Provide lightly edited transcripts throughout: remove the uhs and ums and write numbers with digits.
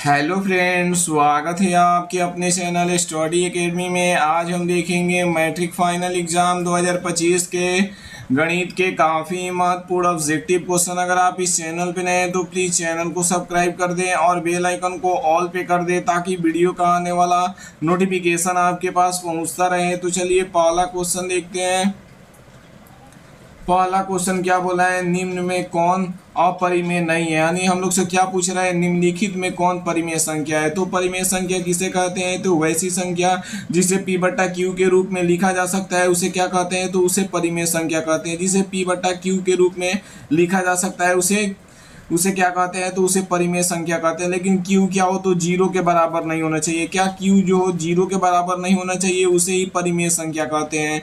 Hello friends, स्वागत है आपके अपने चैनल स्टडी एकेडमी में। आज हम देखेंगे मैट्रिक फाइनल एग्जाम 2025 के गणित के काफ़ी महत्वपूर्ण ऑब्जेक्टिव क्वेश्चन। अगर आप इस चैनल पे नए हैं तो प्लीज़ चैनल को सब्सक्राइब कर दें और बेल आइकन को ऑल पे कर दें ताकि वीडियो का आने वाला नोटिफिकेशन आपके पास पहुंचता रहे। तो चलिए पहला क्वेश्चन देखते हैं। पहला क्वेश्चन क्या बोला है, निम्न में कौन अपरिमेय नहीं है। यानी हम लोग से क्या पूछ रहा है, निम्नलिखित में कौन परिमेय संख्या है। तो परिमेय संख्या किसे कहते हैं, तो वैसी संख्या जिसे p बट्टा क्यू के रूप में लिखा जा सकता है उसे क्या कहते हैं, तो उसे परिमेय संख्या कहते हैं। जिसे p बट्टा क्यू के रूप में लिखा जा सकता है उसे उसे क्या कहते हैं, तो उसे परिमेय संख्या कहते हैं। लेकिन q क्या हो, तो जीरो के बराबर नहीं होना चाहिए। क्या q जो हो जीरो के बराबर नहीं होना चाहिए, उसे ही परिमेय संख्या कहते हैं।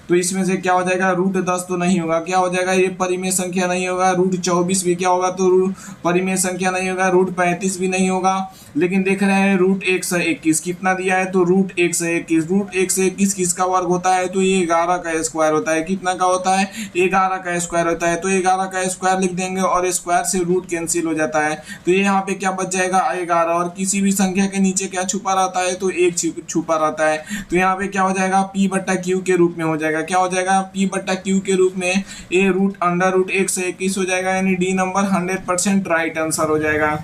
तो इसमें से क्या हो जाएगा, रूट 10 तो नहीं होगा, क्या हो जाएगा, ये परिमेय संख्या नहीं होगा। रूट 24 भी क्या होगा, तो परिमेय संख्या नहीं होगा। रूट 35 भी नहीं होगा। लेकिन देख रहे हैं रूट 121 कितना दिया है, तो रूट 121। रूट 121 किसका वर्ग होता है, तो ये 11 का स्क्वायर होता है। कितना का होता है, 11 का स्क्वायर होता है। तो 11 का स्क्वायर लिख देंगे और स्क्वायर से रूट कैंसिल हो जाता है। तो ये यहाँ पे क्या बच जाएगा, 11। और किसी भी संख्या के नीचे क्या छुपा रहता है, तो 1 छुपा रहता है। तो यहाँ पे क्या हो जाएगा, p बट्टा क्यू के रूप में हो जाएगा। क्या हो जाएगा, p बट्टा क्यू के रूप में ए रूट अंडर रूट 121 हो जाएगा। यानी डी नंबर 100% राइट आंसर हो जाएगा।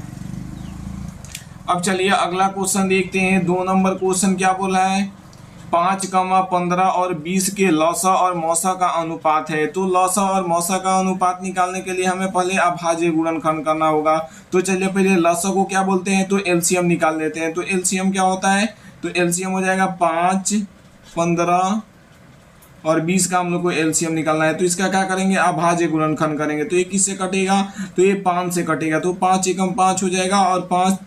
अब चलिए अगला क्वेश्चन देखते हैं। 2 नंबर क्वेश्चन क्या बोला है, 5, 15 और 20 के लौसा और मौसा का अनुपात है। तो लौसा और मौसा का अनुपात निकालने के लिए हमें पहले अभाज्य गुणनखंड करना होगा। तो चलिए पहले लौसा को क्या बोलते हैं, तो एलसीएम निकाल लेते हैं। तो एलसीएम क्या होता है, तो एलसीएम हो जाएगा 5, 15 और 20 का हम लोग को एलसीएम निकालना है। तो इसका क्या करेंगे, अभाज्य गुणनखंड करेंगे। तो ये किससे कटेगा, तो ये 5 से कटेगा। तो 5 एकम 5 हो जाएगा और 5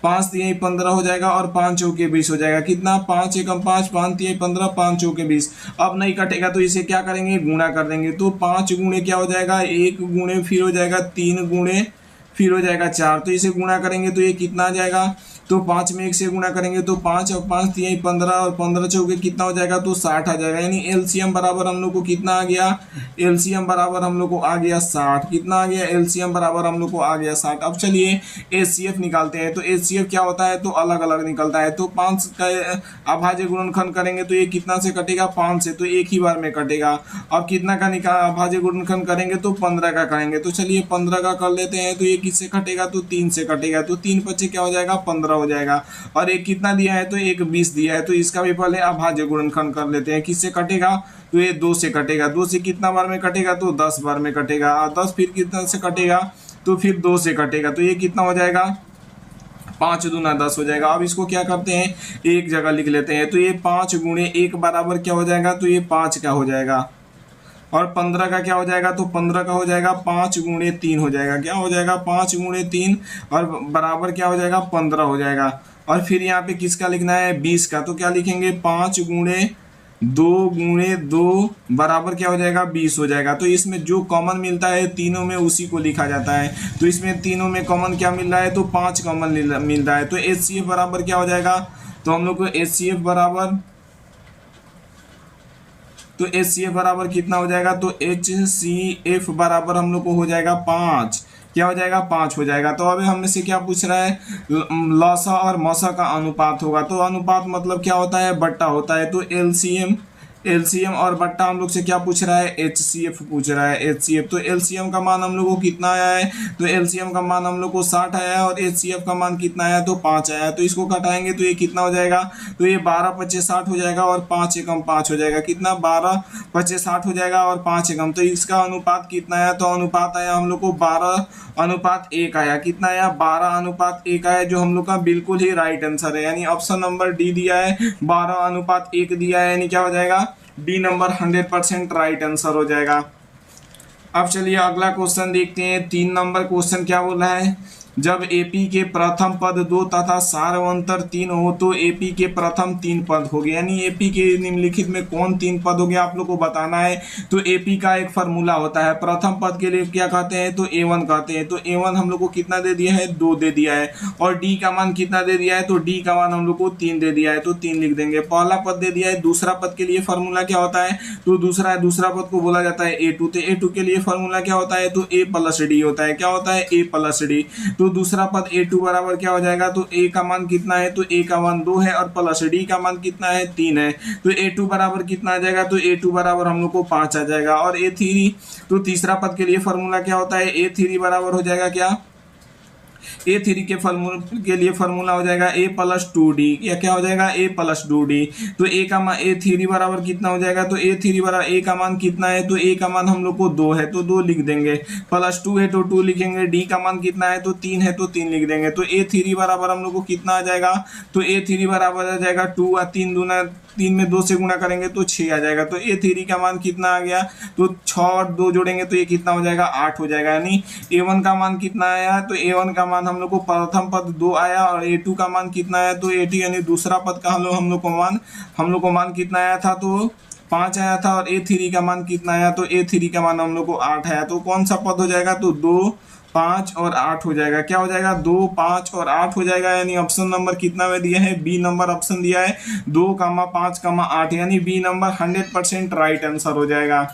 5 तिहाई 15 हो जाएगा और 5 चौके 20 हो जाएगा। कितना, 5 एकम 5, 5 तिहाई 15, 5 चौके 20। अब नहीं कटेगा तो इसे क्या करेंगे, गुणा कर देंगे। तो 5 गुणे क्या हो जाएगा, 1 गुणे फिर हो जाएगा 3 गुणे फिर हो जाएगा 4। तो इसे गुणा करेंगे तो ये कितना आ जाएगा, तो 5 में 1 से गुणा करेंगे तो 5 और 5 तिहाई 15 और 15 चौके कितना हो जाएगा, तो 60 आ जाएगा। यानी एलसीएम बराबर हम लोग को कितना आ गया, एलसीएम बराबर हम लोग को आ गया 60। कितना आ गया, एलसीएम बराबर हम लोग को आ गया 60। अब चलिए एचसीएफ निकालते हैं। तो एचसीएफ क्या होता है, तो अलग अलग निकलता है। तो 5 का अभाज्य गुणनखंड करेंगे तो ये कितना से कटेगा, 5 से, तो एक ही बार में कटेगा। अब कितना का अभाज्य गुणनखंड करेंगे, तो 15 का करेंगे। तो चलिए 15 का कर लेते हैं। तो ये किससे कटेगा, तो 3 से कटेगा। तो 3 बच्चे क्या हो जाएगा, 15 हो जाएगा। और एक कितना दिया है, तो एक 20 दिया है। तो इसका भी पहले अभाज्य गुणनखंड कर लेते हैं। किससे कटेगा, तो ये 2 से कटेगा। 2 से कितना बार में कटेगा, तो 10 बार में कटेगा। और 10 फिर कितना से कटेगा, तो फिर 2 से कटेगा। तो ये कितना हो जाएगा, 5 दूना 10 हो जाएगा। अब इसको क्या करते हैं, एक जगह लिख लेते हैं। तो ये 5 गुणे 1 बराबर क्या हो जाएगा, तो ये 5 का हो जाएगा। और 15 का क्या हो जाएगा, तो 15 का हो जाएगा 5 गुणे 3 हो जाएगा। क्या हो जाएगा, 5 गुणे 3 और बराबर क्या हो जाएगा, 15 हो जाएगा। और फिर यहाँ पे किसका लिखना है, 20 का। तो क्या लिखेंगे, 5 गुणे 2 बराबर क्या हो जाएगा, 20 हो जाएगा। तो इसमें जो कॉमन मिलता है तीनों में उसी को लिखा जाता है। तो इसमें तीनों में कॉमन क्या मिल रहा है, तो 5 कॉमन मिल रहा है। तो एचसीएफ बराबर क्या हो जाएगा, तो हम लोग को एचसीएफ बराबर, तो एचसीएफ बराबर कितना हो जाएगा, तो एचसीएफ बराबर हम लोग को हो जाएगा 5। क्या हो जाएगा, 5 हो जाएगा। तो अब हमें से क्या पूछ रहा है, लौसा और मौसा का अनुपात होगा। तो अनुपात मतलब क्या होता है, बट्टा होता है। तो एलसीएम और बट्टा हम लोग से क्या पूछ रहा है, एचसीएफ पूछ रहा है, एचसीएफ। तो एलसीएम का मान हम लोग को कितना आया है, तो एलसीएम का मान हम लोग को 60 आया है और एचसीएफ का मान कितना आया, तो 5 आया है। तो इसको घटाएंगे तो ये कितना हो जाएगा, तो ये 12 25 60 हो जाएगा और 5 एकम 5 हो जाएगा। कितना, 12 25 60 हो जाएगा और 5 एकम। तो इसका अनुपात कितना आया, तो अनुपात आया हम लोग को 12:1 आया। कितना आया, 12:1 आया, जो हम लोग का बिल्कुल ही राइट आंसर है। यानी ऑप्शन नंबर डी दिया है, 12:1 दिया है। यानी क्या हो जाएगा, डी नंबर 100% राइट आंसर हो जाएगा। अब चलिए अगला क्वेश्चन देखते हैं। 3 नंबर क्वेश्चन क्या बोला है, जब एपी के प्रथम पद 2 तथा सार्वंतर 3 हो तो एपी के प्रथम 3 पद हो गए। यानी एपी के निम्नलिखित में कौन 3 पद हो गया, आप लोग को बताना है। तो एपी का एक फार्मूला होता है, प्रथम पद के लिए क्या कहते हैं, तो A1 कहते हैं। तो A1 हम लोग को कितना दे दिया है, 2 दे दिया है। और डी का मान कितना दे दिया है, तो डी का मान हम लोग को 3 दे दिया है। तो 3 लिख देंगे। पहला पद दे दिया है। दूसरा पद के लिए फार्मूला क्या होता है, तो दूसरा पद को बोला जाता है A2। तो A2 के लिए फार्मूला क्या होता है, तो A प्लस डी होता है। क्या होता है, A प्लस डी। तो दूसरा पद a2 बराबर क्या हो जाएगा, तो a का मान कितना है, तो a का मान 2 है और प्लस d का मान कितना है, 3 है। तो a2 बराबर कितना आ जाएगा, तो a2 बराबर हम लोग को 5 आ जाएगा। और a3, तो तीसरा पद के लिए फॉर्मूला क्या होता है, a3 बराबर हो जाएगा क्या, a3 के लिए फॉर्मूला हो जाएगा a प्लस 2d, या क्या हो जाएगा, a प्लस 2d। तो a का मान a3 बराबर कितना हो जाएगा, तो a3 बराबर a का मान कितना है, तो a का मान हम लोग को 2 है तो 2 लिख देंगे, प्लस 2 है तो 2 लिखेंगे, d का मान कितना है, तो 3 है तो 3 लिख देंगे। तो a3 बराबर हम लोग को कितना आ जाएगा, तो a3 बराबर आ जाएगा 2 और 3 दूना 3 में 2 से गुणा करेंगे तो 6 आ जाएगा। तो a3 का मान कितना आ गया, तो 6 और 2 जोड़ेंगे तो ये कितना हो जाएगा, 8 हो जाएगा। यानी a1 का मान कितना आया, तो a1 का मान हम लोग को प्रथम पद 2 आया और a2 का मान कितना आया, तो a2 यानी दूसरा पद का हम लोग को मान कितना आया था, तो 5 आया था। और a3 का मान कितना आया, तो a3 का मान हम लोग को 8 आया। तो कौन सा पद हो जाएगा, तो 2, 5 और 8 हो जाएगा। क्या हो जाएगा, 2, 5 और 8 हो जाएगा। यानी ऑप्शन नंबर कितना में दिया है, बी नंबर ऑप्शन दिया है 2, 5, 8, यानी बी नंबर 100% राइट आंसर हो जाएगा।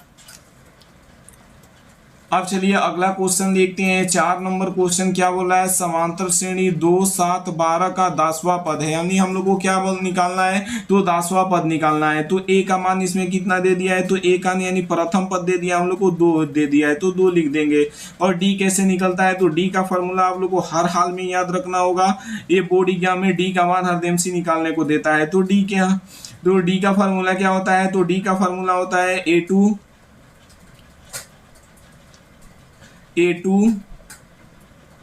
अब चलिए अगला क्वेश्चन देखते हैं। 4 नंबर क्वेश्चन क्या बोल रहा है, समांतर श्रेणी 2, 7, 12 का 10वां पद है। यानी हम लोग को क्या निकालना है, तो 10वां पद निकालना है। तो a का मान इसमें कितना दे दिया है, तो a का यानी प्रथम पद दे दिया हम लोग को 2 दे दिया है तो 2 लिख देंगे। और d कैसे निकलता है, तो d का फॉर्मूला आप लोग को हर हाल में याद रखना होगा। ये बोर्ड एग्जाम में d का मान हरदमसी निकालने को देता है। तो d का फॉर्मूला क्या होता है, तो d का फॉर्मूला होता है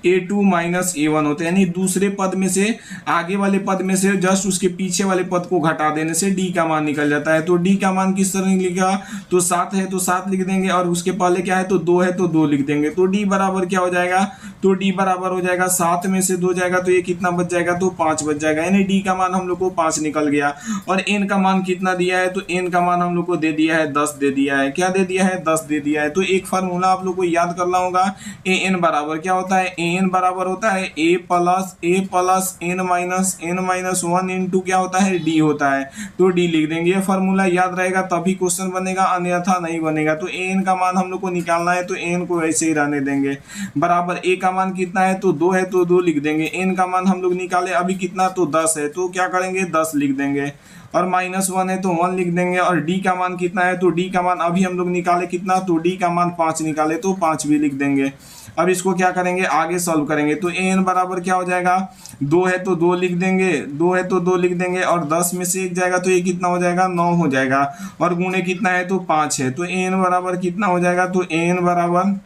a2 माइनस a1 होता है। यानी दूसरे पद में से, आगे वाले पद में से जस्ट उसके पीछे वाले पद को घटा देने से d का मान निकल जाता है। तो d का मान किस तरह लिखा, तो 7 है तो 7 लिख देंगे और उसके पहले क्या है, तो 2 है तो 2 लिख देंगे। तो d बराबर क्या हो जाएगा, तो d बराबर हो जाएगा 7 में से 2 जाएगा तो ये कितना बच जाएगा, तो 5 बच जाएगा। यानी d का मान हम लोग को 5 निकल गया। और n का मान कितना दिया है, तो n का मान हम लोग को दे दिया है 10 दे दिया है। क्या दे दिया है, 10 दे दिया है। तो एक फार्मूला आप लोग को याद करना होगा, an बराबर क्या होता है, an बराबर होता है a plus n minus 1 into क्या होता है, d होता है। तो d लिख देंगे। ये फार्मूला याद रहेगा तभी क्वेश्चन बनेगा, अन्यथा नहीं बनेगा। तो an का मान हम लोग को निकालना है तो n को ऐसे ही रहने देंगे। बराबर a का मान कितना है, तो 2 है तो 2 लिख देंगे। n का मान हम लोग निकाले अभी कितना, तो 10 है तो क्या करेंगे, 10 लिख देंगे। और -1 है तो 1 लिख देंगे। और d का मान कितना है, तो d का मान अभी हम लोग निकाले कितना, तो d का मान 5 निकाले तो 5 भी लिख देंगे। अब इसको क्या करेंगे, आगे सॉल्व करेंगे। तो an बराबर क्या हो जाएगा, 2 है तो 2 लिख देंगे, 2 है तो 2 लिख देंगे। और 10 में से 1 जाएगा तो ये कितना हो जाएगा, 9 हो जाएगा। और गुणे कितना है, तो 5 है। तो an बराबर कितना हो जाएगा, तो an बराबर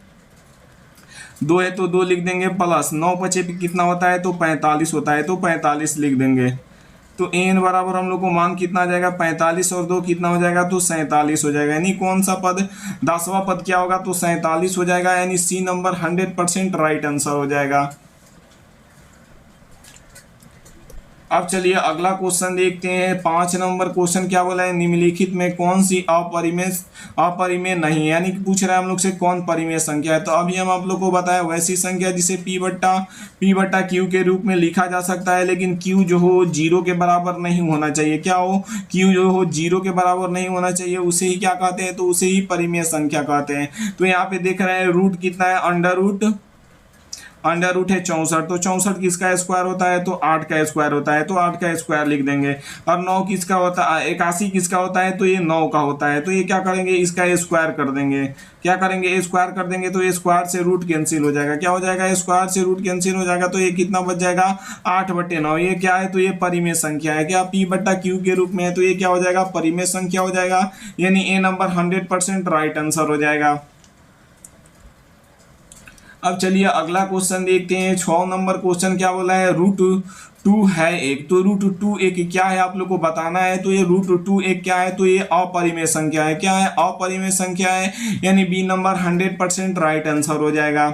2 है तो 2 लिख देंगे, प्लस 9 बचे कितना होता है, तो 45 होता है तो 45 लिख देंगे। तो n बराबर हम लोग को मान कितना आ जाएगा, 45 और 2 कितना हो जाएगा, तो 47 हो जाएगा। यानी कौन सा पद, 10वां पद क्या होगा, तो 47 हो जाएगा। यानी सी नंबर 100% राइट आंसर हो जाएगा। अब चलिए अगला क्वेश्चन देखते हैं। 5 नंबर क्वेश्चन क्या बोला है, निम्नलिखित में कौन सी अपरिमेय नहीं, यानी कि पूछ रहा है हम लोग से कौन परिमेय संख्या है। तो अभी हम आप लोग को बताया वैसी संख्या जिसे p बट्टा q के रूप में लिखा जा सकता है, लेकिन q जो हो 0 के बराबर नहीं होना चाहिए। क्या हो, q जो हो 0 के बराबर नहीं होना चाहिए, उसे ही क्या कहते हैं, तो उसे ही परिमेय संख्या कहते हैं। तो यहाँ पे देख रहे हैं रूट कितना है, अंडर रूट है 64। तो 64 किसका स्क्वायर होता है, तो 8 का स्क्वायर होता है तो 8 का स्क्वायर लिख देंगे। और 9 किसका होता है, 81 किसका होता है, तो ये 9 का होता है। तो ये क्या करेंगे, इसका स्क्वायर कर देंगे। क्या करेंगे, स्क्वायर कर देंगे तो स्क्वायर से रूट कैंसिल हो जाएगा। क्या हो जाएगा, स्क्वायर से रूट कैंसिल हो जाएगा। तो ये कितना बच जाएगा, 8/9। ये क्या है, तो ये परिमेय संख्या है। क्या p बट्टा q के रूप में है, तो ये क्या हो जाएगा, परिमेय संख्या हो जाएगा। यानी a नंबर 100% राइट आंसर हो जाएगा। अब चलिए अगला क्वेश्चन देखते हैं। 6 नंबर क्वेश्चन क्या बोला है, √2 है एक। तो √2 एक क्या है आप लोग को बताना है। तो ये √2 एक क्या है, तो ये अपरिमेय संख्या है। क्या है, अपरिमेय संख्या है। यानी बी नंबर 100% राइट आंसर हो जाएगा।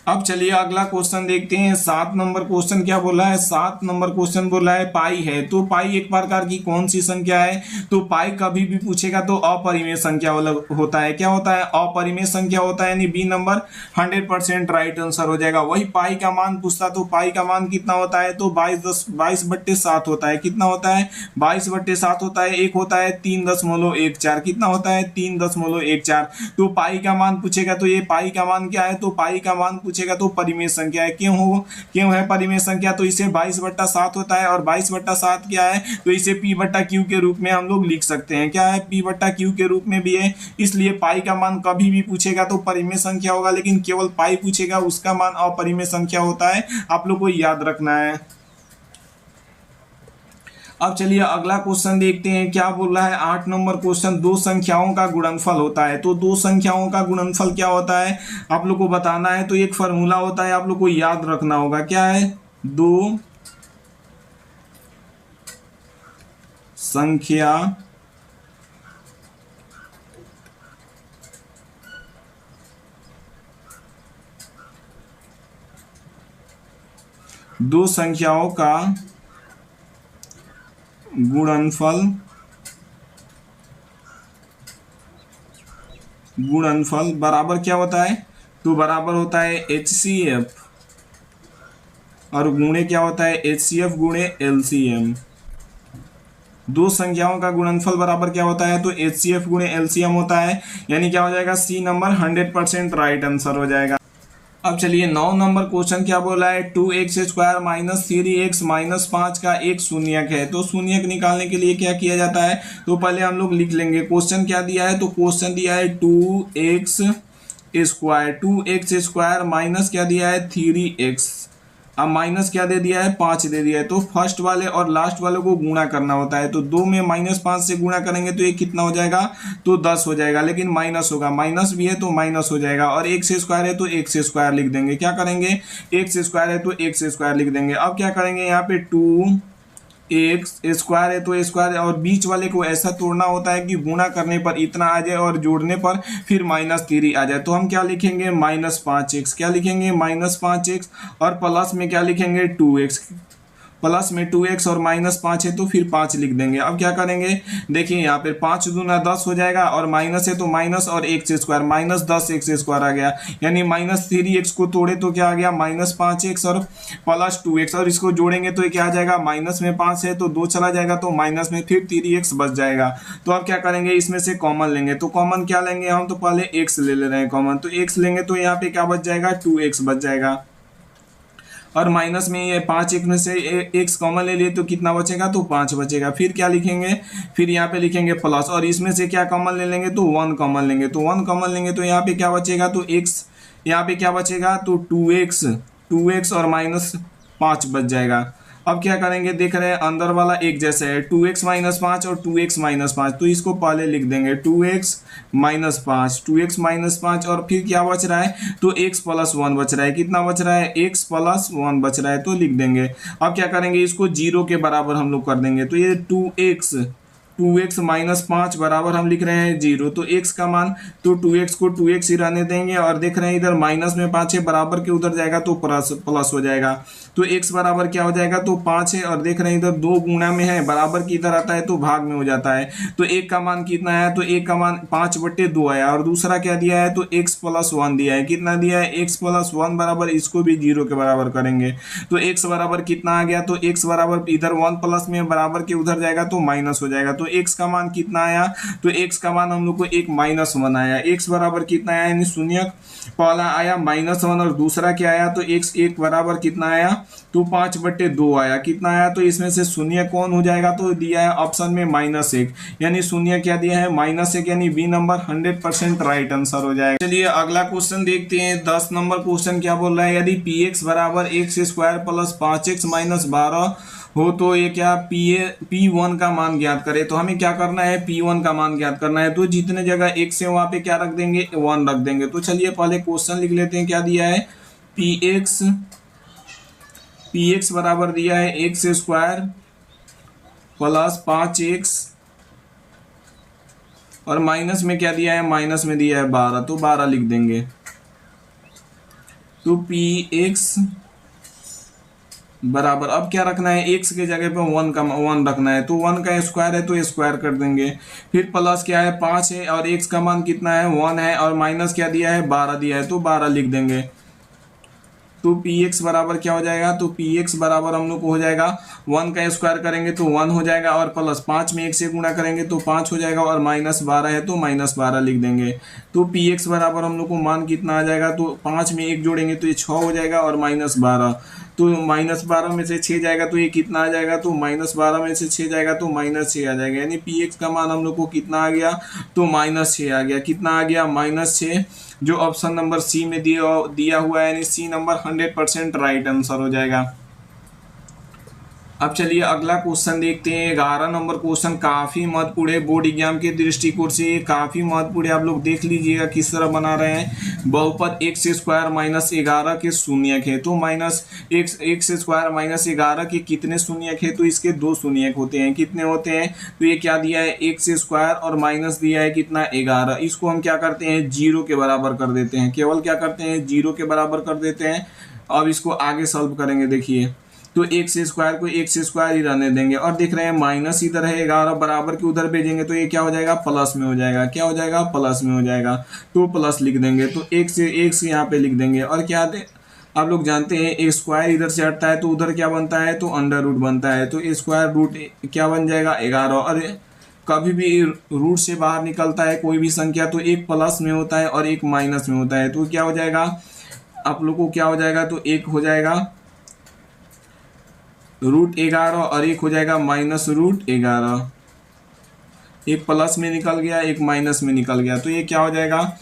अब चलिए अगला क्वेश्चन देखते हैं। 7 नंबर क्वेश्चन क्या बोला है, 7 नंबर क्वेश्चन बोला है पाई है। तो पाई एक प्रकार की कौन सी संख्या है, तो पाई कभी भी पूछेगा तो अपरिमेय संख्या होता है। क्या होता है, अपरिमेय संख्या होता है। यानी बी नंबर 100% राइट आंसर हो जाएगा। वही पाई का मान पूछता, तो पाई का मान कितना होता है, तो 22/7 होता है। कितना होता है, 22/7 होता है। एक होता है 3.14। कितना होता है, 3.14। तो पाई का मान पूछेगा तो ये पाई का मान क्या है, तो पाई का मान पूछेगा पूछेगा तो परिमेय संख्या है। क्यों है परिमेय संख्या? तो इसे 22/7 होता है और 22/7 क्या है? तो इसे P/Q के रूप में हम लोग लिख सकते हैं। क्या है? P/Q के रूप में भी है, इसलिए पाई का मान कभी भी पूछेगा तो परिमेय संख्या होगा, लेकिन केवल पाई पूछेगा उसका मान अपरिमेय संख्या होता है। आप लोग को याद रखना है। अब चलिए अगला क्वेश्चन देखते हैं क्या बोल रहा है। 8 नंबर क्वेश्चन, दो संख्याओं का गुणनफल होता है। तो दो संख्याओं का गुणनफल क्या होता है आप लोग को बताना है। तो एक फॉर्मूला होता है, आप लोग को याद रखना होगा। क्या है? दो संख्या दो संख्याओं का गुणनफल बराबर क्या होता है? तो बराबर होता है HCF और गुणे क्या होता है? HCF गुणे LCM। दो संख्याओं का गुणनफल बराबर क्या होता है? तो HCF गुणे LCM होता है। यानी क्या हो जाएगा? सी नंबर 100% राइट आंसर हो जाएगा। अब चलिए 9 नंबर क्वेश्चन क्या बोला है। 2x² माइनस 3x माइनस 5 का एक शून्यक है। तो शून्यक निकालने के लिए क्या किया जाता है? तो पहले हम लोग लिख लेंगे क्वेश्चन क्या दिया है। तो क्वेश्चन दिया है 2x² माइनस क्या दिया है? 3x। अब माइनस क्या दे दिया है? 5 दे दिया है। तो फर्स्ट वाले और लास्ट वाले को गुणा करना होता है। तो 2 में -5 से गुणा करेंगे तो ये कितना हो जाएगा? तो 10 हो जाएगा, लेकिन माइनस होगा, माइनस भी है तो माइनस हो जाएगा। और x² है तो x² लिख देंगे। क्या करेंगे? x² है तो x² लिख देंगे। अब क्या करेंगे? यहाँ पे 2x² है तो स्क्वायर, और बीच वाले को ऐसा तोड़ना होता है कि गुणा करने पर इतना आ जाए और जोड़ने पर फिर -3 आ जाए। तो हम क्या लिखेंगे? -5x। क्या लिखेंगे? -5x। और प्लस में क्या लिखेंगे? 2x। प्लस में 2x और -5 है तो फिर 5 लिख देंगे। अब क्या करेंगे? देखिए यहाँ पे 5 दूना 10 हो जाएगा, और माइनस है तो माइनस और x² -10x² आ गया। यानी -3x को तोड़े तो क्या आ गया? -5x और प्लस 2x, और इसको जोड़ेंगे तो क्या आ जाएगा? माइनस में 5 है तो 2 चला जाएगा तो माइनस में फिर 3x बच जाएगा। तो अब क्या करेंगे? इसमें से कॉमन लेंगे। तो कॉमन क्या लेंगे हम? तो पहले x ले रहे हैं कॉमन। तो x लेंगे तो यहाँ पे क्या बच जाएगा? 2x बच जाएगा। और माइनस में ये 5 में से x कॉमन ले लिए तो कितना बचेगा? तो 5 बचेगा। फिर क्या लिखेंगे? फिर यहाँ पे लिखेंगे प्लस, और इसमें से क्या कॉमन ले लेंगे? तो 1 कॉमन लेंगे। तो 1 कॉमन लेंगे तो यहाँ पे क्या बचेगा? तो x, यहाँ पे क्या बचेगा? तो 2x और -5 बच जाएगा। अब क्या करेंगे? देख रहे हैं अंदर वाला एक जैसा है, 2x - 5 और 2x - 5। तो इसको पहले लिख देंगे 2x - 5, 2x - 5, और फिर क्या बच रहा है? तो x + 1 बच रहा है। कितना बच रहा है? x + 1 बच रहा है, तो लिख देंगे। अब क्या करेंगे? इसको 0 के बराबर हम लोग कर देंगे। तो ये 2x - 5 बराबर हम लिख रहे हैं 0। तो x का मान, तो 2x को 2x ही रहने देंगे, और देख रहे हैं इधर माइनस में 5 है, बराबर के उधर जाएगा तो प्लस हो जाएगा। तो x बराबर क्या हो जाएगा? तो 5 है, और देख रहे हैं इधर 2 गुणा में है, बराबर की इधर आता है तो भाग में हो जाता है। तो एक का मान कितना आया? तो एक का मान 5/2 आया। और दूसरा क्या दिया है? तो x + 1 दिया है। कितना दिया है? x + 1 बराबर, इसको भी 0 के बराबर करेंगे। तो x बराबर कितना आ गया? तो x बराबर इधर 1 प्लस में बराबर के उधर जाएगा तो माइनस हो जाएगा। तो x का मान कितना आया? तो x का मान हम लोग को एक -1 आया। x बराबर कितना आया? यानी शून्यक पहला आया -1, और दूसरा क्या आया? तो x एक बराबर कितना आया? तो 5/2 आया। कितना आया? तो इसमें से शून्य कौन हो जाएगा? तो दिया है ऑप्शन में -1, यानी शून्य क्या दिया है? -1, यानी बी नंबर 100% राइट आंसर हो जाएगा। चलिए अगला क्वेश्चन देखते हैं। 10 नंबर क्वेश्चन क्या बोल रहा है। यदि px बराबर x² + 5x - 12 हो तो ये क्या P1 का मान ज्ञात करे। तो हमें क्या करना है? P1 का मान ज्ञात करना है। तो जितने जगह x है वहां पे क्या रख देंगे? 1 रख देंगे। तो चलिए पहले क्वेश्चन लिख लेते हैं। क्या दिया है? px बराबर दिया है x² + 5x, और माइनस में क्या दिया है? माइनस में दिया है 12, तो 12 लिख देंगे। तो px बराबर, अब क्या रखना है? x के जगह पे 1 रखना है। तो 1 का स्क्वायर है तो स्क्वायर कर देंगे। फिर प्लस क्या है? 5 है, और x का मान कितना है? 1 है, और माइनस क्या दिया है? 12 दिया है, तो 12 लिख देंगे। तो पी एक्स बराबर क्या हो जाएगा, तो पी एक्स बराबर हम लोग को हो जाएगा 1 का स्क्वायर करेंगे तो 1 हो जाएगा, और प्लस 5 में 1 से गुणा करेंगे तो 5 हो जाएगा, और -12 है तो -12 लिख देंगे। तो पी एक्स बराबर हम लोग को मान कितना आ जाएगा, तो 5 में 1 जोड़ेंगे तो ये 6 हो जाएगा, और -12, तो -12 में से 6 जाएगा तो ये कितना आ जाएगा, तो -12 में से 6 जाएगा तो -6 आ जाएगा, यानी पी एक्स का मान हम लोग को कितना आ गया, तो -6 आ गया। कितना आ गया, -6, जो ऑप्शन नंबर सी में दिया हुआ है, यानी सी नंबर 100% राइट आंसर हो जाएगा। अब चलिए अगला क्वेश्चन देखते हैं। 11 नंबर क्वेश्चन काफ़ी महत्वपूर्ण है, बोर्ड एग्जाम के दृष्टिकोण से काफ़ी महत्वपूर्ण है। आप लोग देख लीजिएगा किस तरह बना रहे हैं। बहुपद एक्स स्क्वायर -11 के शून्यक है, तो एक्स स्क्वायर -11 के कितने शून्यक है, तो इसके 2 शून्यक होते हैं। कितने होते हैं, तो ये क्या दिया है, एक्स स्क्वायर और माइनस दिया है कितना, 11। इसको हम क्या करते हैं, 0 के बराबर कर देते हैं। केवल क्या करते हैं, 0 के बराबर कर देते हैं। अब इसको आगे सॉल्व करेंगे, देखिए तो एक्स स्क्वायर को एक्स स्क्वायर ही रहने देंगे, और देख रहे हैं माइनस इधर है, 11 बराबर के उधर भेजेंगे तो ये क्या हो जाएगा, प्लस में हो जाएगा। क्या हो जाएगा, प्लस में हो जाएगा, तो प्लस लिख देंगे। तो एक से यहाँ पे लिख देंगे। और क्या दे, आप लोग जानते हैं एक स्क्वायर इधर से हटता है तो उधर क्या बनता है, तो अंडर रूट बनता है। तो स्क्वायर रूट क्या बन जाएगा, 11। और कभी भी रूट से बाहर निकलता है कोई भी संख्या तो एक प्लस में होता है और एक माइनस में होता है। तो क्या हो जाएगा, आप लोग को क्या हो जाएगा, तो एक हो जाएगा √11 और एक हो जाएगा -√11। एक प्लस में निकल गया, एक माइनस में निकल गया, तो ये क्या हो जाएगा,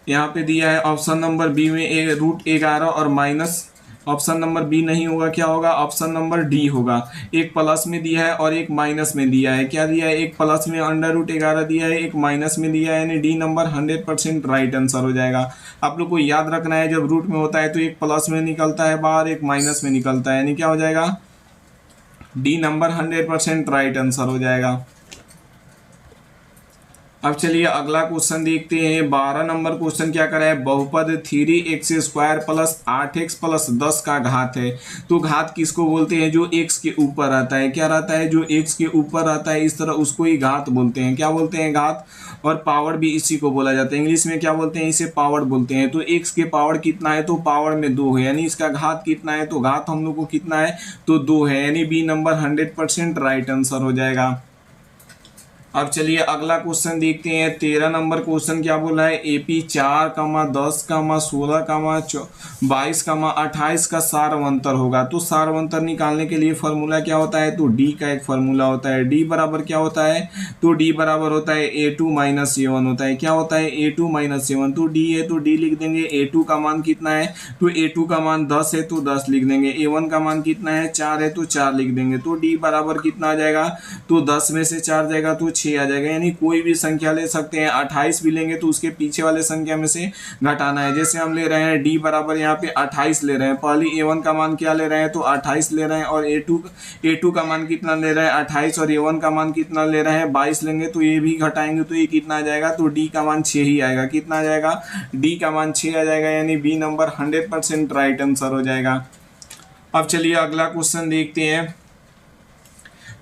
यहाँ पे दिया है ऑप्शन नंबर बी में √11 और माइनस, ऑप्शन नंबर बी नहीं होगा, क्या होगा, ऑप्शन नंबर डी होगा। एक प्लस में दिया है और एक माइनस में दिया है। क्या दिया है, एक प्लस में √11 दिया है, एक माइनस में दिया है, यानी डी नंबर 100% राइट आंसर हो जाएगा। आप लोग को याद रखना है, जब रूट में होता है तो एक प्लस में निकलता है बाहर, एक माइनस में निकलता है, यानी क्या हो जाएगा, डी नंबर 100% राइट आंसर हो जाएगा। अब चलिए अगला क्वेश्चन देखते हैं। 12 नंबर क्वेश्चन क्या करा है, बहुपद 3x² + 8x + 10 का घात है। तो घात किसको बोलते हैं, जो x के ऊपर आता है। क्या रहता है, जो x के ऊपर आता है इस तरह उसको ही घात बोलते हैं। क्या बोलते हैं, घात। और पावर भी इसी को बोला जाता है, इंग्लिश में क्या बोलते हैं, इसे पावर बोलते हैं। तो x के पावर कितना है, तो पावर में 2 है, यानी इसका घात कितना है, तो घात हम लोग को कितना है, तो 2 है, यानी बी नंबर 100% राइट आंसर हो जाएगा। अब चलिए अगला क्वेश्चन देखते हैं। 13 नंबर क्वेश्चन क्या बोला है, AP 4, 10, 16, 22, 28 का सारवंतर होगा। तो सारवंतर निकालने के लिए फॉर्मूला क्या होता है, तो डी का एक फॉर्मूला होता है। डी बराबर क्या होता है, तो डी बराबर होता है A2 - A1 होता है। क्या होता है, A2 - A1। तो डी है तो डी लिख देंगे। A2 का मान कितना है, तो A2 का मान 10 है तो 10 लिख देंगे। A1 का मान कितना है, 4 है तो 4 लिख देंगे। तो डी बराबर कितना आ जाएगा, तो 10 में से 4 जाएगा तो 6 आ जाएगा, यानी कोई भी संख्या ले सकते हैं। 28 भी लेंगे तो उसके पीछे वाले संख्या में से घटाना है। जैसे हम ले रहे हैं डी बराबर यहाँ पे 28 ले रहे हैं, पहले A1 का मान क्या ले रहे हैं, तो 28 ले रहे हैं, और A2 का मान कितना ले रहे हैं, 28, और A1 का मान कितना ले रहे हैं, 22 लेंगे तो ये भी घटाएंगे तो ये कितना आ जाएगा, तो डी का मान 6 ही आएगा। कितना आ जाएगा, डी का मान 6 आ जाएगा, यानी बी नंबर 100% राइट आंसर हो जाएगा। अब चलिए अगला क्वेश्चन देखते हैं।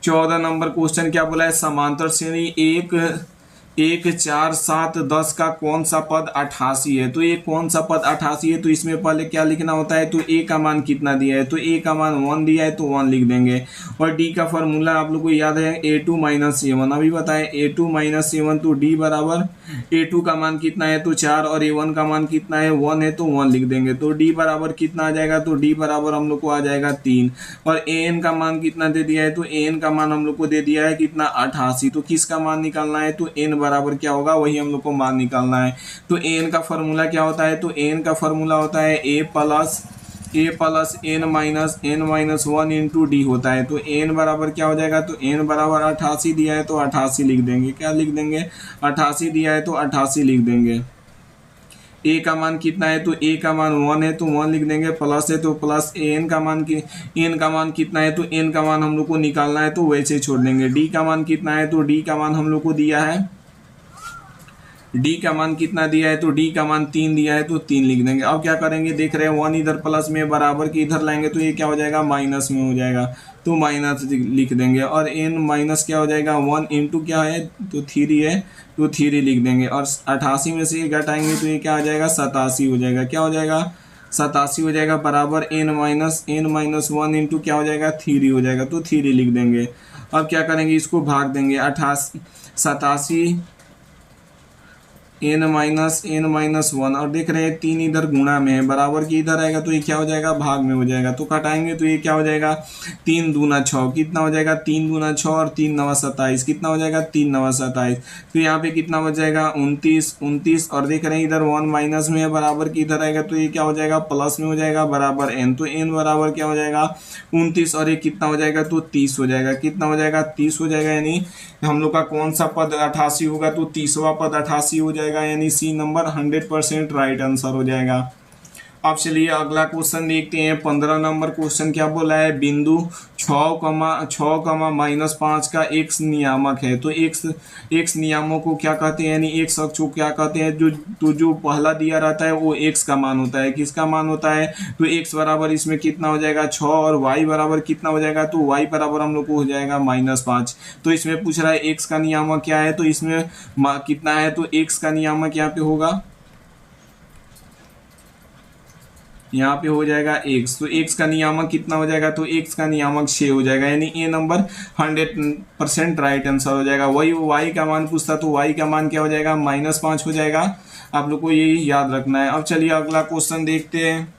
14 नंबर क्वेश्चन क्या बोला है, समांतर श्रेणी 1, 4, 7, 10 का कौन सा पद 88 है। तो ये कौन सा पद 88 है, तो इसमें पहले क्या लिखना होता है, तो ए का मान कितना दिया है, तो ए का मान 1 दिया है तो 1 लिख देंगे। और डी का फॉर्मूला आप लोग को याद है, A2 - A1। अभी बताएं, A2 - A1, तो डी बराबर A2 का मान कितना है, तो 4, और A1 का मान कितना है, 1 है तो 1 लिख देंगे। तो डी बराबर कितना आ जाएगा, तो डी बराबर हम लोग को आ जाएगा 3। और AN का मान कितना दे दिया है, तो AN का मान हम लोग को दे दिया है कितना, 88। तो किसका मान निकालना है, तो N बराबर क्या होगा, वही हम लोग को मान निकालना है। तो AN का फॉर्मूला क्या होता है, तो AN का फॉर्मूला होता है A plus N - 1 into D होता है। तो N बराबर क्या हो जाएगा, तो N बराबर 88 दिया है तो 88 लिख देंगे। क्या लिख देंगे, 88 दिया है तो 88 लिख देंगे। ए का मान कितना है, तो ए का मान 1 है तो 1 लिख देंगे, प्लस है तो प्लस। एन का मान कितना है, तो एन का मान हम लोग को निकालना है तो वैसे छोड़ देंगे। डी का मान कितना है, तो डी का मान हम लोग को दिया है, डी का मान कितना दिया है, तो डी का मान 3 दिया है तो 3 लिख देंगे। अब क्या करेंगे, देख रहे हैं 1 इधर प्लस में बराबर के इधर लाएंगे तो ये क्या हो जाएगा, माइनस में हो जाएगा, तो माइनस लिख देंगे। और एन माइनस क्या हो जाएगा, 1 इंटू क्या है, तो 3 है तो 3 लिख देंगे। और 88 में से घटाएंगे तो ये क्या आ जाएगा, 87 हो जाएगा। क्या हो जाएगा, 87 हो जाएगा बराबर n-1 इंटू क्या हो जाएगा 3 हो जाएगा, तो 3 लिख देंगे। अब क्या करेंगे, इसको भाग देंगे 87 n-1 और देख रहे हैं 3 इधर गुणा में है, बराबर की इधर आएगा तो ये क्या हो जाएगा भाग में हो जाएगा, तो घटाएंगे तो ये क्या हो जाएगा 3 दूना 6, कितना हो जाएगा 3 दूना 6 और 3 नवा 27, कितना हो जाएगा 3 नवा 27, तो यहाँ पे कितना बच जाएगा 29 और देख रहे हैं इधर 1 माइनस में है, बराबर की इधर आएगा तो ये क्या हो जाएगा प्लस में हो जाएगा बराबर n, तो n बराबर क्या हो जाएगा 29 और ये कितना हो जाएगा तो 30 हो जाएगा, कितना हो जाएगा 30 हो जाएगा, यानी हम लोग का कौन सा पद 88 होगा तो 30वां पद 88 हो जाएगा, यानी सी नंबर 100% राइट आंसर हो जाएगा। अब चलिए अगला क्वेश्चन देखते हैं। 15 नंबर क्वेश्चन क्या बोला है, बिंदु 6,5 का x नियामक है, तो x नियामक को क्या कहते हैं, यानी x अक्ष को क्या कहते हैं, जो पहला दिया रहता है वो x का मान होता है, किसका मान होता है, तो x बराबर इसमें कितना हो जाएगा 6 और y बराबर कितना हो जाएगा, तो y बराबर हम लोग को हो जाएगा -5। तो इसमें पूछ रहा है x का नियामक क्या है, तो इसमें कितना है, तो x का नियामक यहाँ पे होगा, यहाँ पे हो जाएगा x, तो x का नियामक कितना हो जाएगा, तो x का नियामक 6 हो जाएगा, यानी ए नंबर 100% राइट आंसर हो जाएगा। वही y का मान पूछता तो y का मान क्या हो जाएगा -5 हो जाएगा, आप लोग को यही याद रखना है। अब चलिए अगला क्वेश्चन देखते हैं।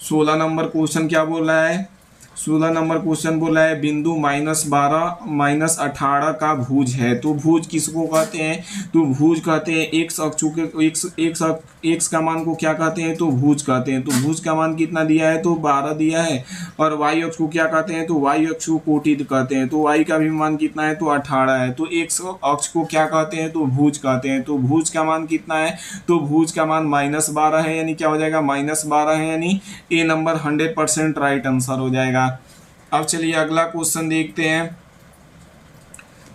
16 नंबर क्वेश्चन क्या बोल रहा है, 16 नंबर क्वेश्चन बोला है बिंदु -12 -18 का भुज है, तो भुज किसको कहते हैं, तो भुज कहते हैं x अक्ष के x का मान को क्या कहते हैं, तो भुज कहते हैं। तो भुज का मान कितना दिया है, तो 12 दिया है, और y अक्ष को क्या कहते हैं, तो y अक्ष को कोटि कहते हैं, तो y का भी मान कितना है, तो 18 है। तो x अक्ष को क्या कहते हैं, तो भुज कहते हैं। तो भुज का मान कितना है, तो भुज का मान -12 है, यानी क्या हो जाएगा -12 है, यानी ए नंबर 100% राइट आंसर हो जाएगा। अब चलिए अगला क्वेश्चन देखते हैं।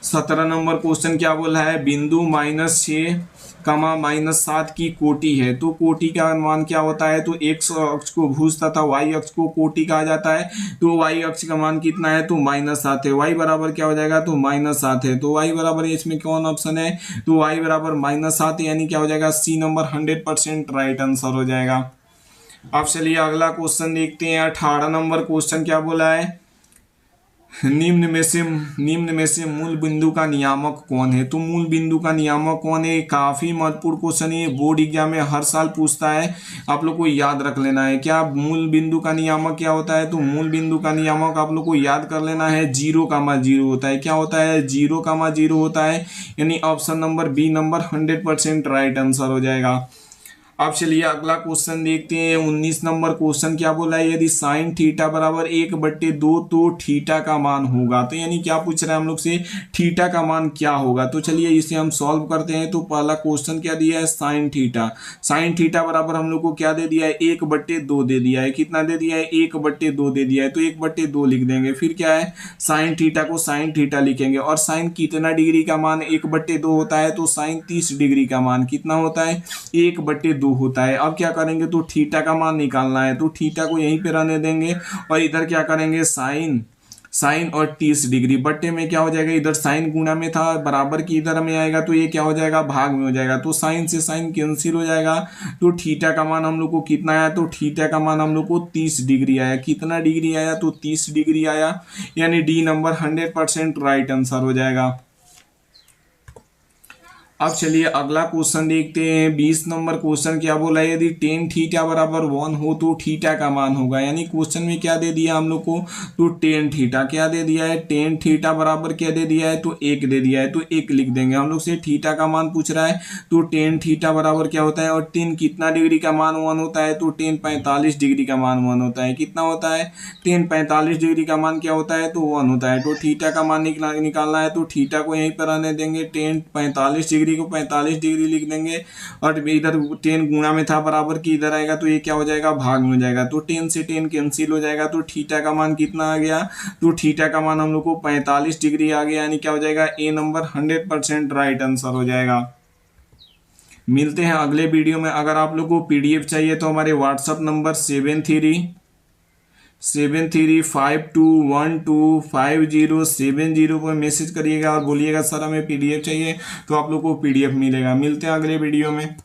17 नंबर क्वेश्चन क्या बोला है, बिंदु -6, -7 की कोटि है, तो कोटि का मान क्या होता है, तो x अक्ष को भुज तथा y अक्ष को कोटि कहा जाता है। तो y अक्ष का मान कितना है, तो -7 है, y बराबर क्या हो जाएगा, तो -7 है, तो y बराबर इसमें कौन ऑप्शन है, तो y बराबर -7 है, यानी क्या हो जाएगा सी नंबर 100% राइट आंसर हो जाएगा। अब चलिए अगला क्वेश्चन देखते हैं। 18 नंबर क्वेश्चन क्या बोला है, निम्न में से मूल बिंदु का नियामक कौन है, तो मूल बिंदु का नियामक कौन है, काफी महत्वपूर्ण क्वेश्चन है, बोर्ड एग्जाम में हर साल पूछता है, आप लोग को याद रख लेना है। क्या मूल बिंदु का नियामक क्या होता है, तो मूल बिंदु का नियामक आप लोग को याद कर लेना है 0,0 होता है, क्या होता है 0,0 होता है, यानी option number B number 100% right answer हो जाएगा। अब चलिए अगला क्वेश्चन देखते हैं। 19 नंबर क्वेश्चन क्या बोला है, यदि साइन थीटा बराबर 1/2 तो थीटा का मान होगा, तो यानी क्या पूछ रहा है हम लोग से, थीटा का मान क्या होगा। तो चलिए इसे हम सॉल्व करते हैं। तो पहला क्वेश्चन क्या दिया है, साइन थीटा बराबर हम लोग को क्या दे दिया है 1/2 दे दिया है, कितना दे दिया है 1/2 दे दिया है, तो 1/2 लिख देंगे। फिर क्या है, साइन थीटा को साइन थीटा लिखेंगे, और साइन कितना डिग्री का मान 1/2 होता है, तो साइन 30 डिग्री का मान कितना होता है 1/2 होता है। अब क्या करेंगे, तो थीटा का मान निकालना है, तो थीटा को यहीं पे रहने देंगे, और इधर क्या करेंगे साइन और 30 डिग्री बट्टे में क्या हो जाएगा, इधर साइन गुणा में था, बराबर की इधर में आएगा, तो ये क्या हो जाएगा भाग में हो जाएगा, तो साइन से साइन कैंसिल हो जाएगा। तो थीटा का मान हम लोग को कितना आया, तो थीटा का मान हम लोग को 30 डिग्री आया, कितना डिग्री आया, तो 30 डिग्री आया, यानी डी नंबर 100% राइट आंसर हो जाएगा। अब चलिए अगला क्वेश्चन देखते हैं। 20 नंबर क्वेश्चन क्या बोला है, यदि टेन थीटा बराबर 1 हो तो थीटा का मान होगा, यानी क्वेश्चन में क्या दे दिया हम लोग को, तो टेन थीटा क्या दे दिया है, टेन थीटा बराबर क्या दे दिया है, तो 1 दे दिया है, तो 1 लिख देंगे। हम लोग से थीटा का मान पूछ रहा है, तो टेन थीटा बराबर क्या होता है, और टेन कितना डिग्री का मान 1 होता है, तो टेन 45 डिग्री का मान 1 होता है, कितना होता है टेन 45 डिग्री का मान क्या होता है, तो 1 होता है। तो थीटा का मान निकालना है, तो थीटा को यहीं पर आने देंगे, टेन 45 डिग्री को 45 डिग्री लिख देंगे, और इधर 10 गुणा में था, बराबर की इधर आएगा, तो ये क्या हो जाएगा भाग में हो जाएगा, तो 10 से 10 कैंसिल हो जाएगा। तो थीटा का मान कितना आ गया, तो थीटा का मान हम लोग को 45 डिग्री आ गया, यानी क्या हो जाएगा ए नंबर 100% राइट आंसर हो जाएगा। मिलते हैं अगले वीडियो में। अगर आप लोग को पीडीएफ चाहिए तो हमारे व्हाट्सअप नंबर 7352125070 पर मैसेज करिएगा और बोलिएगा सर हमें पीडीएफ चाहिए, तो आप लोग को पीडीएफ मिलेगा। मिलते हैं अगले वीडियो में।